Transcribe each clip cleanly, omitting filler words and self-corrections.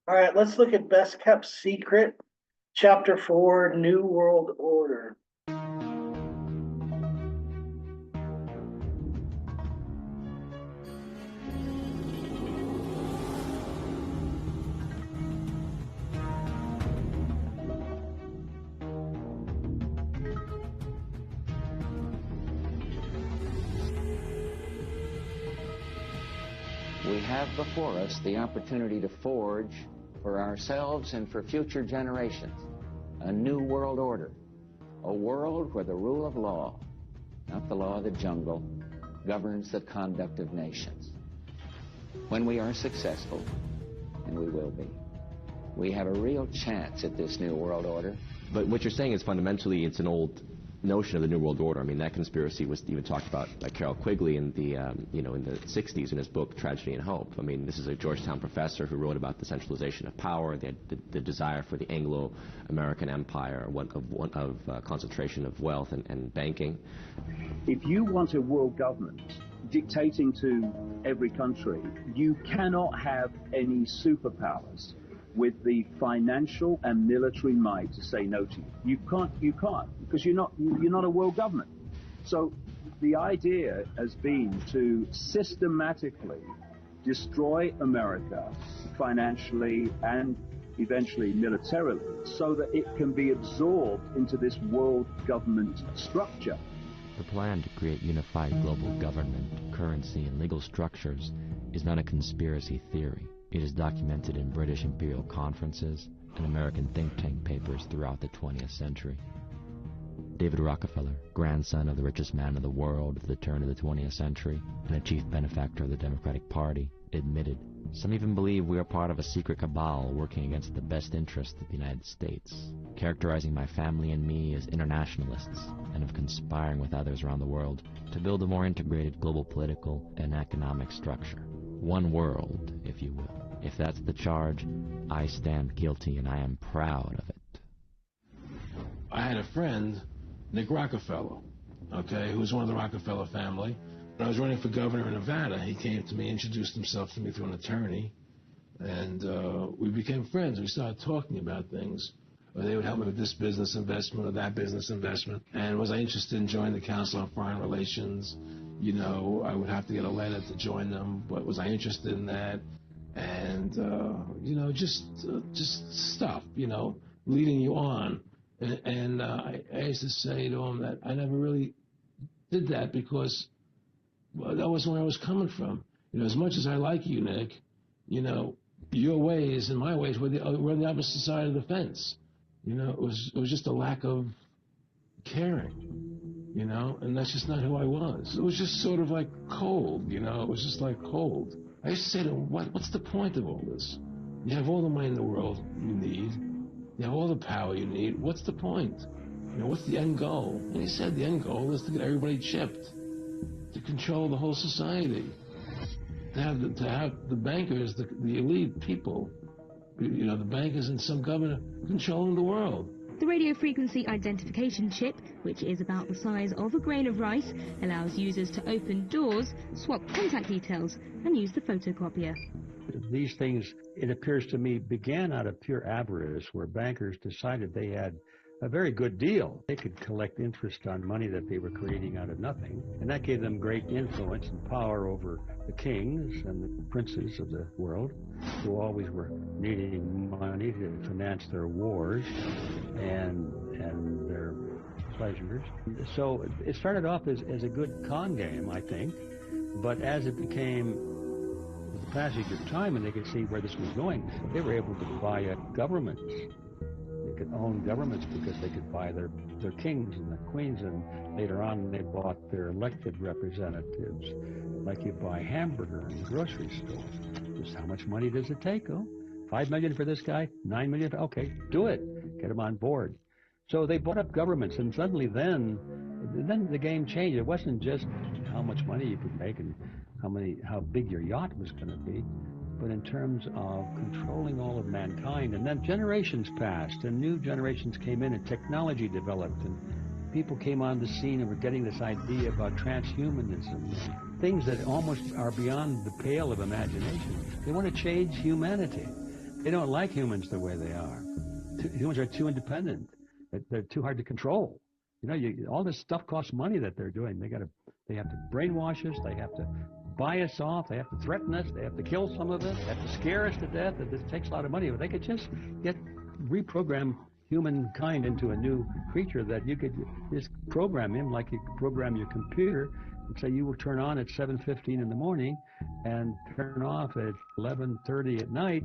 All right, let's look at Best Kept Secret, Chapter 4, New World Order. We have before us the opportunity to forge for ourselves and for future generations a new world order, a world where the rule of law, not the law of the jungle, governs the conduct of nations. When we are successful, and we will be, we have a real chance at this new world order. But what you're saying is fundamentally it's an old notion of the New World Order. I mean, that conspiracy was even talked about by Carroll Quigley in the, in the 60s in his book Tragedy and Hope. I mean, this is a Georgetown professor who wrote about the centralization of power, the desire for the Anglo-American empire, concentration of wealth and banking. If you want a world government dictating to every country, you cannot have any superpowers with the financial and military might to say no to you. You can't, because you're not a world government. So the idea has been to systematically destroy America financially and eventually militarily so that it can be absorbed into this world government structure. The plan to create unified global government, currency, and legal structures is not a conspiracy theory. It is documented in British imperial conferences and American think tank papers throughout the 20th century. David Rockefeller, grandson of the richest man in the world at the turn of the 20th century and a chief benefactor of the Democratic Party, admitted, "Some even believe we are part of a secret cabal working against the best interests of the United States, characterizing my family and me as internationalists and of conspiring with others around the world to build a more integrated global political and economic structure. One world, if you will. If that's the charge, I stand guilty and I am proud of it." I had a friend, Nick Rockefeller, okay, who was one of the Rockefeller family. When I was running for governor in Nevada, he came to me, introduced himself to me through an attorney, and we became friends. We started talking about things. They would help me with this business investment or that business investment. And was I interested in joining the Council on Foreign Relations? You know, I would have to get a letter to join them, but was I interested in that? And, you know, just stuff, you know, leading you on. And I used to say to him that I never really did that because that wasn't where I was coming from. You know, as much as I like you, Nick, you know, your ways and my ways were on the opposite side of the fence. You know, it was just a lack of caring, you know, and that's just not who I was. It was just sort of like cold, you know, it was just like cold. I used to say to him, what's the point of all this? You have all the money in the world you need. You have all the power you need. What's the point? You know, what's the end goal? And he said the end goal is to get everybody chipped, to control the whole society, to have the bankers, the elite people, you know, the bankers and some governor controlling the world. The radio frequency identification chip, which is about the size of a grain of rice, allows users to open doors, swap contact details, and use the photocopier. These things, it appears to me, began out of pure avarice, where bankers decided they had a very good deal. They could collect interest on money that they were creating out of nothing, and that gave them great influence and power over the kings and the princes of the world, who always were needing money to finance their wars and their pleasures. So it started off as a good con game, I think, but as it became with the passage of time and they could see where this was going, they were able to buy up governments. They could own governments because they could buy their kings and their queens, and later on they bought their elected representatives, like you buy hamburger in the grocery store. Just how much money does it take? Oh, $5 million for this guy, $9 million. Okay, do it. Get him on board. So they bought up governments, and suddenly then the game changed. It wasn't just how much money you could make and how big your yacht was going to be, but in terms of controlling all of mankind. And then generations passed, and new generations came in, and technology developed, and people came on the scene and were getting this idea about transhumanism, things that almost are beyond the pale of imagination. They want to change humanity. They don't like humans the way they are. Humans are too independent. They're too hard to control. You know, all this stuff costs money that they're doing. They have to brainwash us. They have to buy us off. They have to threaten us. They have to kill some of us. They have to scare us to death. This takes a lot of money. But they could just reprogram humankind into a new creature that you could just program him like you program your computer and say you will turn on at 7:15 in the morning and turn off at 11:30 at night,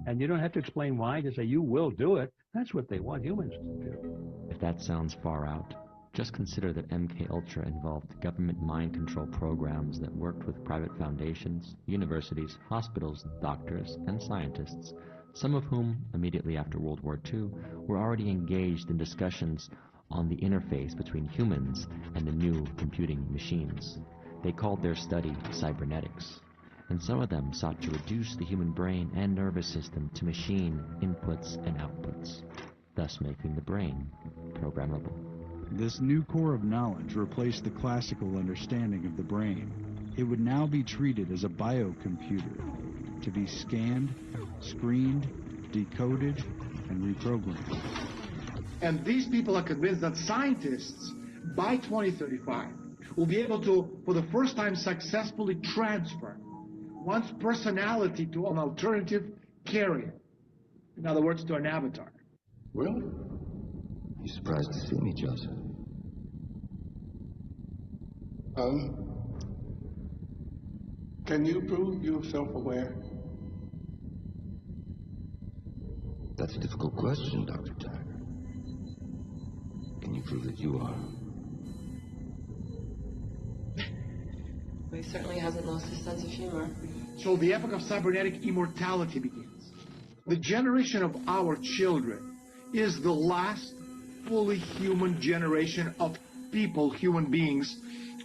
and you don't have to explain why. Just say you will do it. That's what they want humans to do. If that sounds far out, just consider that MKUltra involved government mind control programs that worked with private foundations, universities, hospitals, doctors, and scientists, some of whom, immediately after World War II, were already engaged in discussions on the interface between humans and the new computing machines. They called their study cybernetics, and some of them sought to reduce the human brain and nervous system to machine inputs and outputs, thus making the brain programmable. This new core of knowledge replaced the classical understanding of the brain. It would now be treated as a biocomputer, to be scanned, screened, decoded, and reprogrammed. And these people are convinced that scientists, by 2035, will be able to, for the first time, successfully transfer one's personality to an alternative carrier. In other words, to an avatar. Really? You surprised to see me, Joseph? Can you prove you're self-aware? That's a difficult question, Dr. Tiger. Can you prove that you are? He certainly hasn't lost his sense of humor. So the epoch of cybernetic immortality begins. The generation of our children is the last fully human generation of people, human beings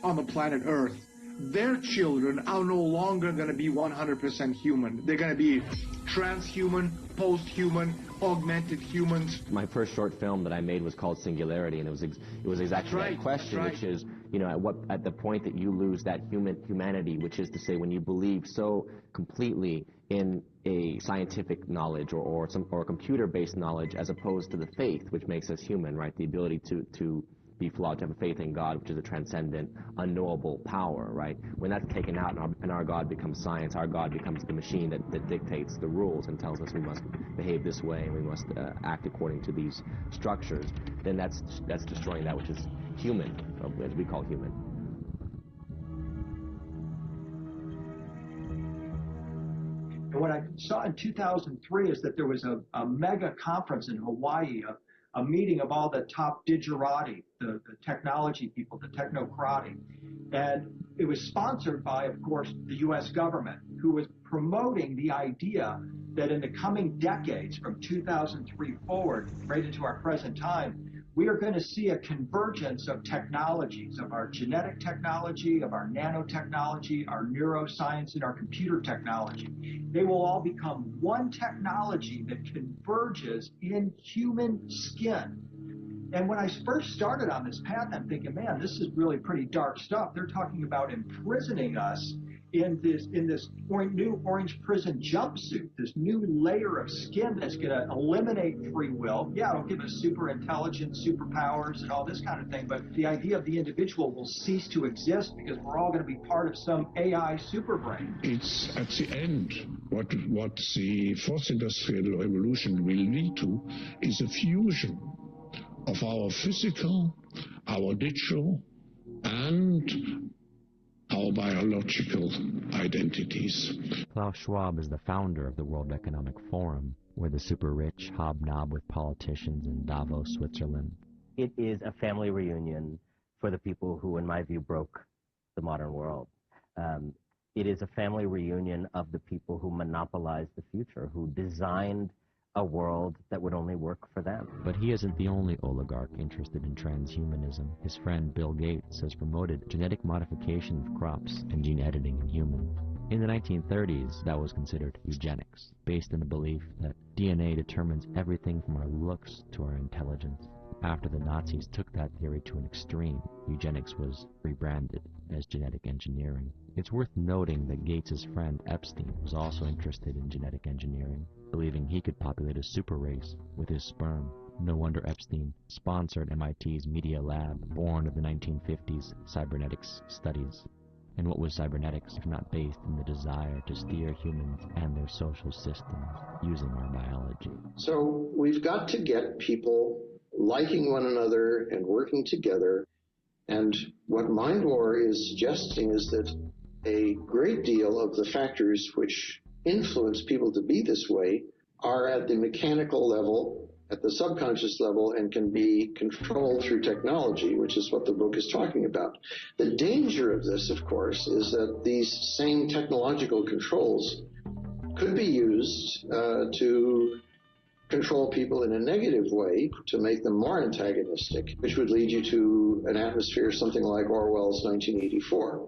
on the planet Earth. Their children are no longer going to be 100% human. They're going to be transhuman, post-human, augmented humans. My first short film that I made was called Singularity, and it was exactly that question, which is, you know, at the point that you lose that humanity, which is to say, when you believe so completely in a scientific knowledge or a computer-based knowledge, as opposed to the faith, which makes us human, right? The ability to be flawed, to have a faith in God, which is a transcendent, unknowable power, right? When that's taken out and our God becomes science, our God becomes the machine that dictates the rules and tells us we must behave this way and we must act according to these structures, then that's destroying that which is human, as we call human. And what I saw in 2003 is that there was a mega conference in Hawaii, a meeting of all the top digerati, the technology people, the technocrati. And it was sponsored by, of course, the U.S. government, who was promoting the idea that in the coming decades, from 2003 forward, right into our present time, we are going to see a convergence of technologies, of our genetic technology, of our nanotechnology, our neuroscience, and our computer technology. They will all become one technology that converges in human skin. And when I first started on this path, I'm thinking, man, this is really pretty dark stuff. They're talking about imprisoning us in this new orange prison jumpsuit, this new layer of skin that's going to eliminate free will. Yeah, it'll give us super intelligence, superpowers, and all this kind of thing, but the idea of the individual will cease to exist because we're all going to be part of some AI superbrain. It's at the end. What the fourth industrial revolution will lead to is a fusion of our physical, our digital, and our biological identities. Klaus Schwab is the founder of the World Economic Forum, where the super rich hobnob with politicians in Davos, Switzerland. It is a family reunion for the people who, in my view, broke the modern world. It is a family reunion of the people who monopolized the future, who designed a world that would only work for them. But he isn't the only oligarch interested in transhumanism. His friend Bill Gates has promoted genetic modification of crops and gene editing in humans. In the 1930s, that was considered eugenics, based on the belief that DNA determines everything from our looks to our intelligence. After the Nazis took that theory to an extreme, eugenics was rebranded as genetic engineering. It's worth noting that Gates's friend Epstein was also interested in genetic engineering, believing he could populate a super race with his sperm. No wonder Epstein sponsored MIT's Media Lab, born of the 1950s cybernetics studies. And what was cybernetics if not based in the desire to steer humans and their social systems using our biology? So we've got to get people liking one another and working together. And what Mind War is suggesting is that a great deal of the factors which influence people to be this way are at the mechanical level, at the subconscious level, and can be controlled through technology, which is what the book is talking about. The danger of this, of course, is that these same technological controls could be used to control people in a negative way, to make them more antagonistic, which would lead you to an atmosphere something like Orwell's 1984.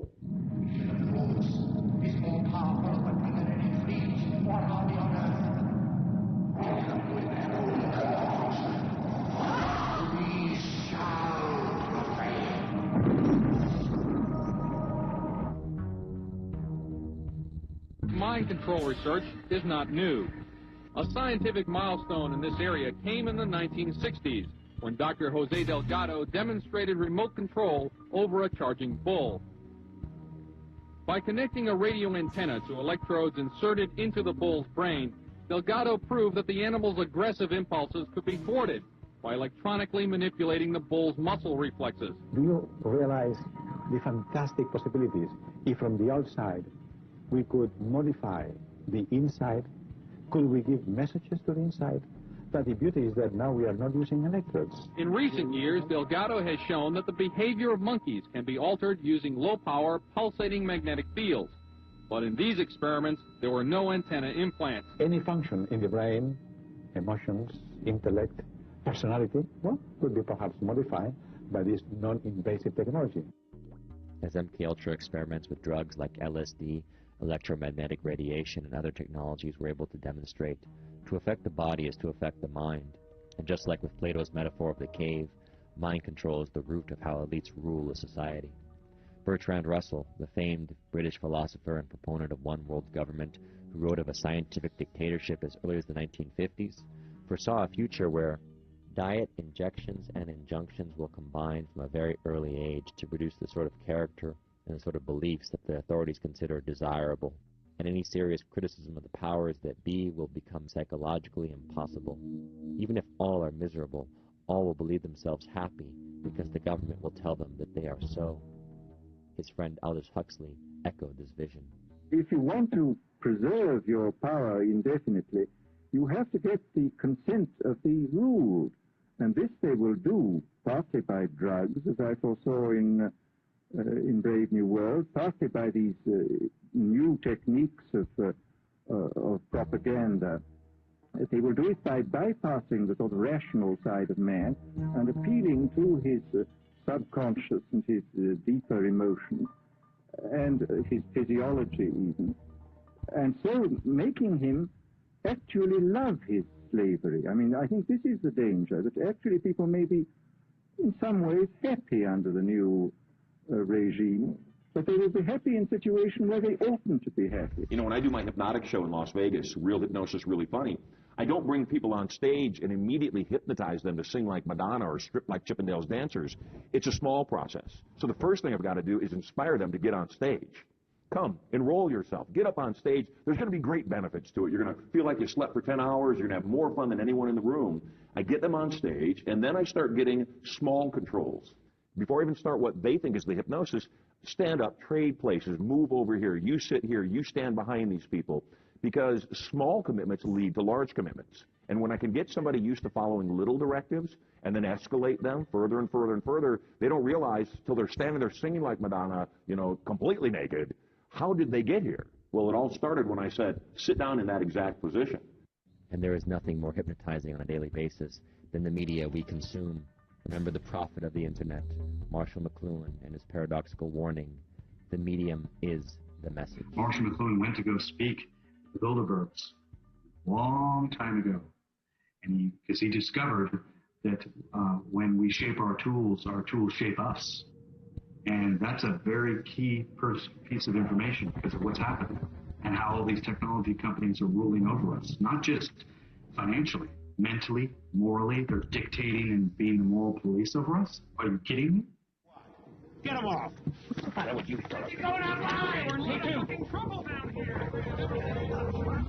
Mind control research is not new. A scientific milestone in this area came in the 1960s when Dr. Jose Delgado demonstrated remote control over a charging bull. By connecting a radio antenna to electrodes inserted into the bull's brain, Delgado proved that the animal's aggressive impulses could be thwarted by electronically manipulating the bull's muscle reflexes. Do you realize the fantastic possibilities if from the outside we could modify the inside? Could we give messages to the inside? But the beauty is that now we are not using electrodes. In recent years, Delgado has shown that the behavior of monkeys can be altered using low-power, pulsating magnetic fields. But in these experiments, there were no antenna implants. Any function in the brain, emotions, intellect, personality, well, could be perhaps modified by this non-invasive technology. As MKUltra experiments with drugs like LSD, electromagnetic radiation, and other technologies were able to demonstrate, to affect the body is to affect the mind. And just like with Plato's metaphor of the cave, mind control is the root of how elites rule a society. Bertrand Russell, the famed British philosopher and proponent of one world government, who wrote of a scientific dictatorship as early as the 1950s, foresaw a future where diet, injections, and injunctions will combine from a very early age to produce the sort of character and the sort of beliefs that the authorities consider desirable. And any serious criticism of the powers that be will become psychologically impossible. Even if all are miserable, all will believe themselves happy because the government will tell them that they are so. His friend Aldous Huxley echoed this vision. If you want to preserve your power indefinitely, you have to get the consent of the ruled. And this they will do, partly by drugs, as I foresaw in Brave New World, partly by these new techniques of propaganda. They will do it by bypassing the sort of rational side of man and appealing to his subconscious and his deeper emotions and his physiology even. And so making him actually love his slavery. I mean, I think this is the danger, that actually people may be in some ways happy under the new regime, but they will be happy in situations where they oughtn't to be happy. You know, when I do my hypnotic show in Las Vegas, Real Hypnosis Really Funny, I don't bring people on stage and immediately hypnotize them to sing like Madonna or strip like Chippendales dancers. It's a small process. So the first thing I've got to do is inspire them to get on stage. Come, enroll yourself, get up on stage. There's going to be great benefits to it. You're going to feel like you slept for 10 hours. You're going to have more fun than anyone in the room. I get them on stage, and then I start getting small controls. Before I even start what they think is the hypnosis, stand up, trade places, move over here, you sit here, you stand behind these people, because small commitments lead to large commitments. And when I can get somebody used to following little directives and then escalate them further and further and further, they don't realize till they're standing there singing like Madonna, you know, completely naked, how did they get here? Well, it all started when I said, sit down in that exact position. And there is nothing more hypnotizing on a daily basis than the media we consume. Remember the prophet of the internet, Marshall McLuhan, and his paradoxical warning, the medium is the message. Marshall McLuhan went to go speak to Bilderbergs a long time ago, and because he discovered that when we shape our tools shape us. And that's a very key piece of information because of what's happening and how all these technology companies are ruling over us, not just financially, mentally, morally. They're dictating and being the moral police over us. Are you kidding me? Get him off! That was you, fella. You're going online! We're making trouble down here!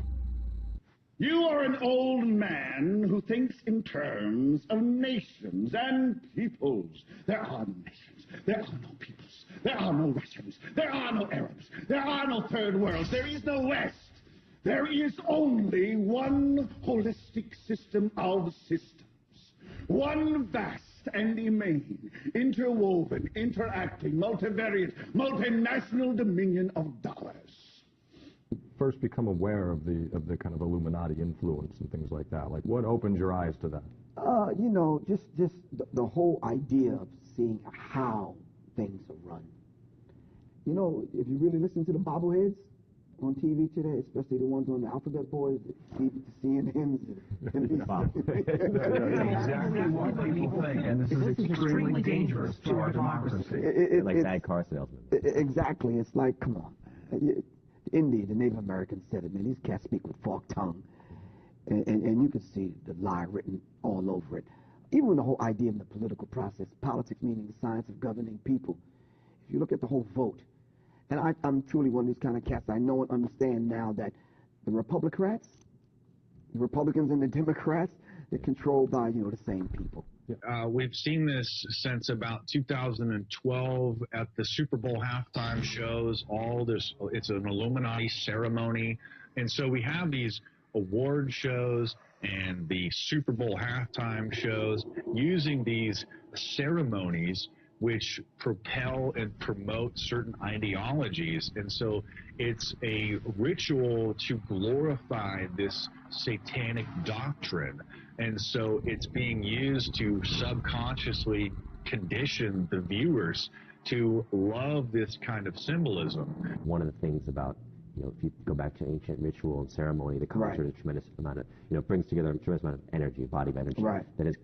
You are an old man who thinks in terms of nations and peoples. There are no nations. There are no peoples. There are no Russians. There are no Arabs. There are no third worlds. There is no West. There is only one holistic system of systems. One vast and immane, interwoven, interacting, multivariate, multinational dominion of dollars. First become aware of the kind of Illuminati influence and things like that? Like, what opens your eyes to that? You know, just the whole idea of seeing how things are run. You know, if you really listen to the bobbleheads on TV today, especially the ones on the Alphabet Boys, the CNNs, and exactly what people think, and this is extremely dangerous to our democracy. Like bad car salesmen. Exactly. It's like, come on. The Indians, the Native Americans said it, man. These cats speak with forked tongue. And you can see the lie written all over it. Even the whole idea of the political process, politics meaning the science of governing people. If you look at the whole vote, and I'm truly one of these kind of cats. I know and understand now that the Republicans and the Democrats, they're controlled by, you know, the same people. We've seen this since about 2012 at the Super Bowl halftime shows. It's an Illuminati ceremony. And so we have these award shows and the Super Bowl halftime shows using these ceremonies which propel and promote certain ideologies. And so it's a ritual to glorify this satanic doctrine. And so it's being used to subconsciously condition the viewers to love this kind of symbolism. One of the things about, you know, if you go back to ancient ritual and ceremony, the culture, right, a tremendous amount of, you know, brings together a tremendous amount of energy, body of energy, right, that is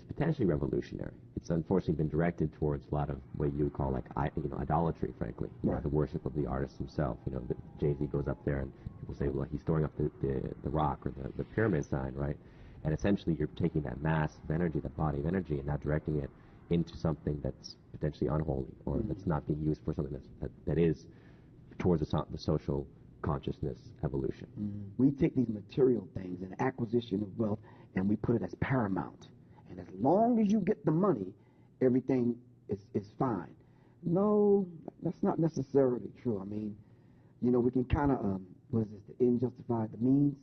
potentially revolutionary. It's unfortunately been directed towards a lot of what you would call like, you know, idolatry, frankly, right, the worship of the artist himself. You know, Jay-Z goes up there and people say, well, he's throwing up the rock or the pyramid sign, right? And essentially you're taking that mass of energy, that body of energy, and now directing it into something that's potentially unholy or that's not being used for something that is towards the social consciousness evolution. We take these material things and acquisition of wealth and we put it as paramount. And as long as you get the money, everything is fine. No, that's not necessarily true. I mean, you know, we can kind of, what is this, the end justify the means?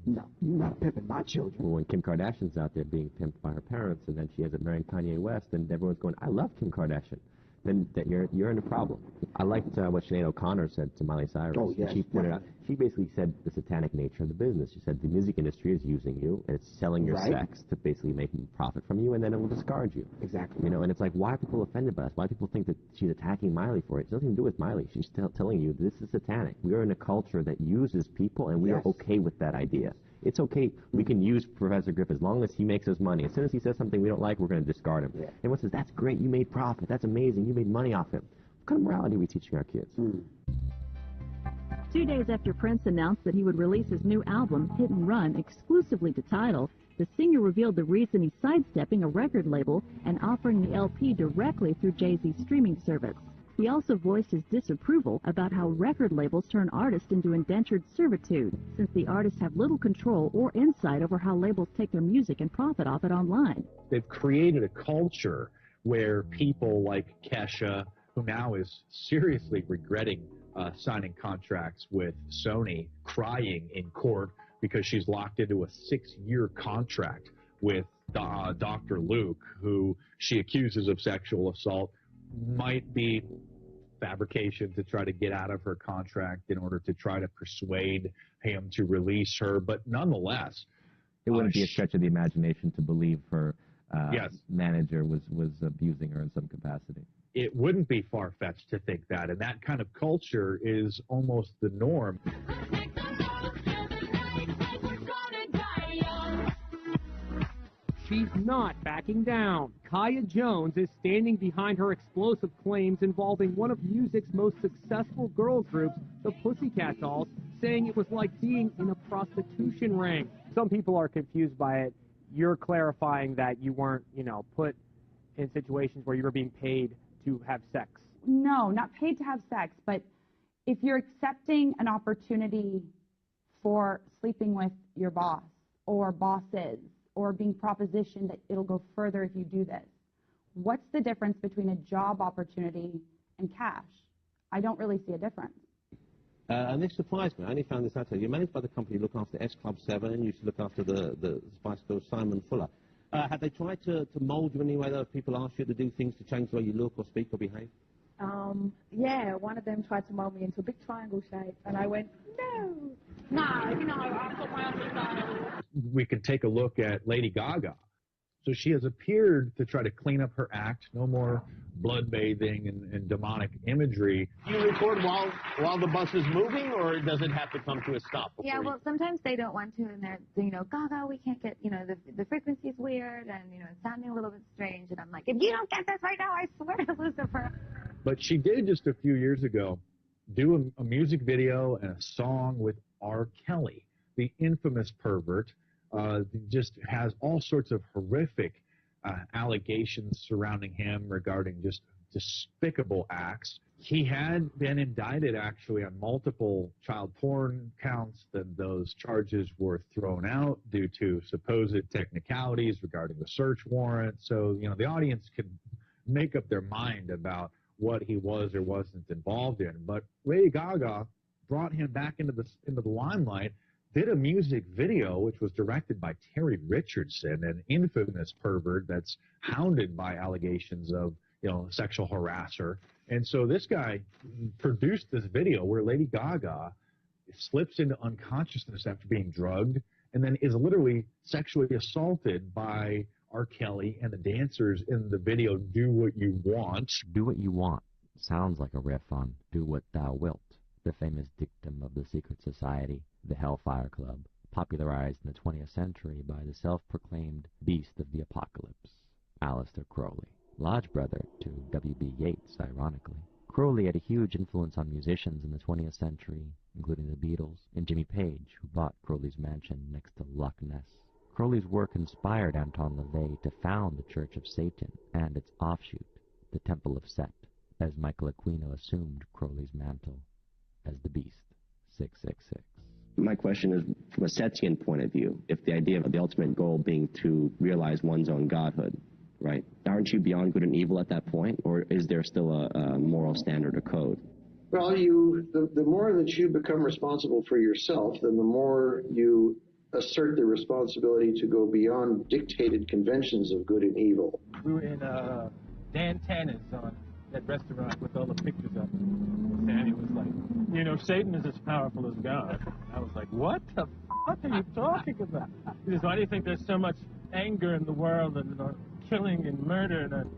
No, you're not pimping my children. Well, when Kim Kardashian's out there being pimped by her parents and then she ends up marrying Kanye West and everyone's going, I love Kim Kardashian, then you're in a problem. I liked what Sinead O'Connor said to Miley Cyrus. Oh, yes, she pointed out, she basically said the satanic nature of the business. She said the music industry is using you and it's selling your sex to basically make profit from you and then it will discard you. Exactly. You know, and it's like, why are people offended by us? Why do people think that she's attacking Miley for it? It's nothing to do with Miley. She's telling you this is satanic. We are in a culture that uses people and we are okay with that idea. It's okay. We can use Professor Griff as long as he makes us money. As soon as he says something we don't like, we're going to discard him. Yeah. Everyone says, that's great. You made profit. That's amazing. You made money off him. What kind of morality are we teaching our kids? 2 days after Prince announced that he would release his new album, Hit and Run, exclusively to Tidal, the singer revealed the reason he's sidestepping a record label and offering the LP directly through Jay-Z's streaming service. He also voiced his disapproval about how record labels turn artists into indentured servitude, since the artists have little control or insight over how labels take their music and profit off it online. They've created a culture where people like Kesha, who now is seriously regretting signing contracts with Sony, crying in court because she's locked into a 6-year contract with Dr. Luke, who she accuses of sexual assault, might be fabrication to try to get out of her contract in order to try to persuade him to release her. But nonetheless, it wouldn't be a stretch of the imagination to believe her manager was abusing her in some capacity. It wouldn't be far-fetched to think that, and that kind of culture is almost the norm. she's not backing down. Kaya Jones is standing behind her explosive claims involving one of music's most successful girl groups, the Pussycat Dolls, saying it was like being in a prostitution ring. Some people are confused by it. You're clarifying that you weren't, put in situations where you were being paid to have sex. No, not paid to have sex, but if you're accepting an opportunity for sleeping with your boss or bosses or being propositioned that it'll go further if you do this, what's the difference between a job opportunity and cash? I don't really see a difference. And this surprised me. I only found this out. You're managed by the company you look after S Club 7 and you used to look after the Spice Girls Simon Fuller. Have they tried to mould you in any way, though, if people ask you to do things to change the way you look or speak or behave? Yeah, one of them tried to mold me into a big triangle shape, and I went, no, I've got my own style. We could take a look at Lady Gaga. So she has appeared to try to clean up her act, no more blood bathing and demonic imagery. Do you record while the bus is moving, or does it have to come to a stop? Yeah, well, sometimes they don't want to, and they're, Gaga, we can't get, the frequency's weird, and, it's sounding a little bit strange, and I'm like, if you don't get this right now, I swear to Lucifer. But she did just a few years ago do a music video and a song with R. Kelly, the infamous pervert. Just has all sorts of horrific allegations surrounding him regarding just despicable acts. He had been indicted, actually, on multiple child porn counts. Then those charges were thrown out due to supposed technicalities regarding the search warrant. So, the audience could make up their mind about what he was or wasn't involved in. But Lady Gaga brought him back into the limelight, did a music video which was directed by Terry Richardson, an infamous pervert that's hounded by allegations of sexual harasser. And so this guy produced this video where Lady Gaga slips into unconsciousness after being drugged and then is literally sexually assaulted by R. Kelly and the dancers in the video Do What You Want. Do What You Want sounds like a riff on Do What Thou Wilt, the famous dictum of the secret society, the Hellfire Club, popularized in the 20th century by the self-proclaimed beast of the apocalypse, Aleister Crowley, lodge brother to W.B. Yeats, ironically. Crowley had a huge influence on musicians in the 20th century, including the Beatles and Jimmy Page, who bought Crowley's mansion next to Loch Ness. Crowley's work inspired Anton LaVey to found the Church of Satan and its offshoot, the Temple of Set, as Michael Aquino assumed Crowley's mantle as the Beast, 666. My question is, from a Setian point of view, if the idea of the ultimate goal being to realize one's own godhood, right, aren't you beyond good and evil at that point, or is there still a moral standard or code? Well, the more that you become responsible for yourself, then the more you assert the responsibility to go beyond dictated conventions of good and evil. We were in Dan Tanner's on that restaurant with all the pictures up. Sammy was like, Satan is as powerful as God. I was like, what the fuck are you talking about? He says, why do you think there's so much anger in the world and killing and murder and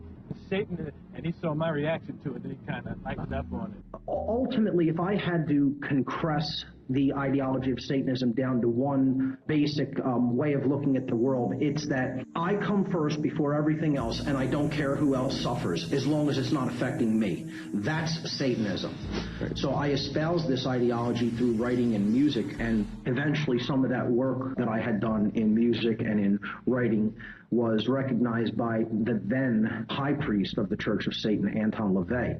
Satan? And he saw my reaction to it, and he kind of lightened up on it. Ultimately, if I had to compress the ideology of Satanism down to one basic way of looking at the world, it's that I come first before everything else, and I don't care who else suffers, as long as it's not affecting me. That's Satanism. So I espoused this ideology through writing and music, and eventually some of that work that I had done in music and in writing was recognized by the then high priest of the Church of Satan, Anton LaVey.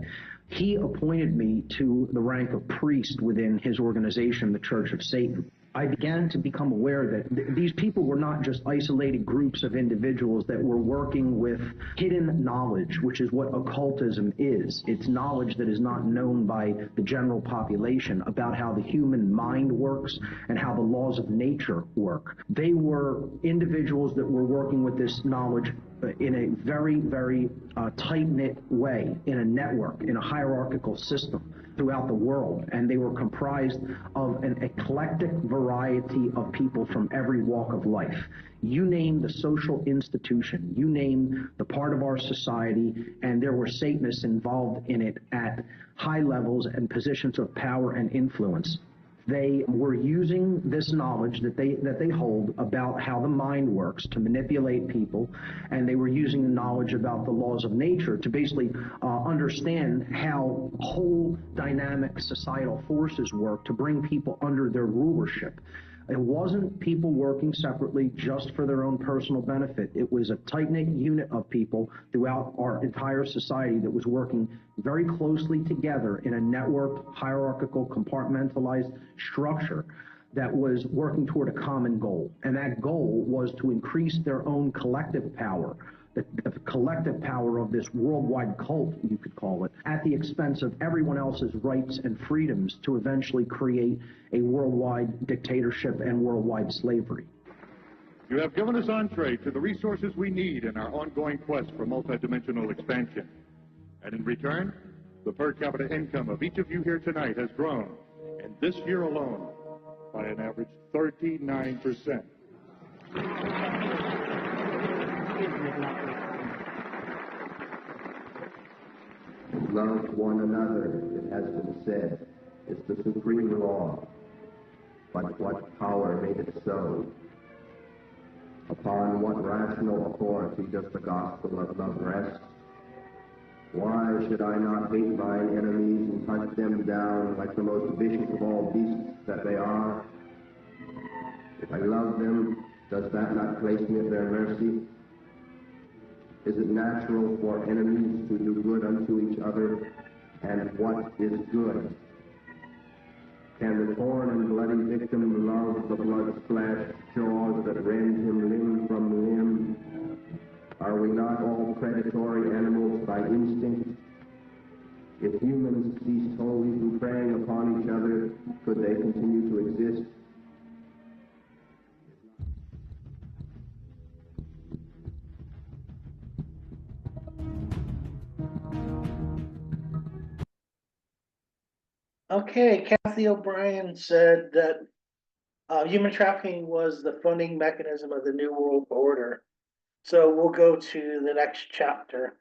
He appointed me to the rank of priest within his organization, the Church of Satan. I began to become aware that these people were not just isolated groups of individuals that were working with hidden knowledge, which is what occultism is. It's knowledge that is not known by the general population about how the human mind works and how the laws of nature work. They were individuals that were working with this knowledge in a very, very tight-knit way, in a network, in a hierarchical system throughout the world, and they were comprised of an eclectic variety of people from every walk of life. You name the social institution, you name the part of our society, and there were Satanists involved in it at high levels and positions of power and influence. They were using this knowledge that they hold about how the mind works to manipulate people, and they were using the knowledge about the laws of nature to basically understand how whole dynamic societal forces work to bring people under their rulership. It wasn't people working separately just for their own personal benefit. It was a tight-knit unit of people throughout our entire society that was working very closely together in a networked, hierarchical, compartmentalized structure that was working toward a common goal. And that goal was to increase their own collective power, the collective power of this worldwide cult, you could call it, at the expense of everyone else's rights and freedoms to eventually create a worldwide dictatorship and worldwide slavery. You have given us entree to the resources we need in our ongoing quest for multidimensional expansion. And in return, the per capita income of each of you here tonight has grown, and this year alone, by an average 39%. Love one another, it has been said, is the supreme law. But what power made it so? Upon what rational authority does the gospel of love rest? Why should I not hate mine enemies and hunt them down like the most vicious of all beasts that they are? If I love them, does that not place me at their mercy? Is it natural for enemies to do good unto each other? And what is good? Can the torn and bloody victim love the blood-splashed jaws that rend him limb from limb? Are we not all predatory animals by instinct? If humans ceased wholly from preying upon each other, could they continue to exist? Okay, Kathy O'Brien said that human trafficking was the funding mechanism of the New World Order. So we'll go to the next chapter.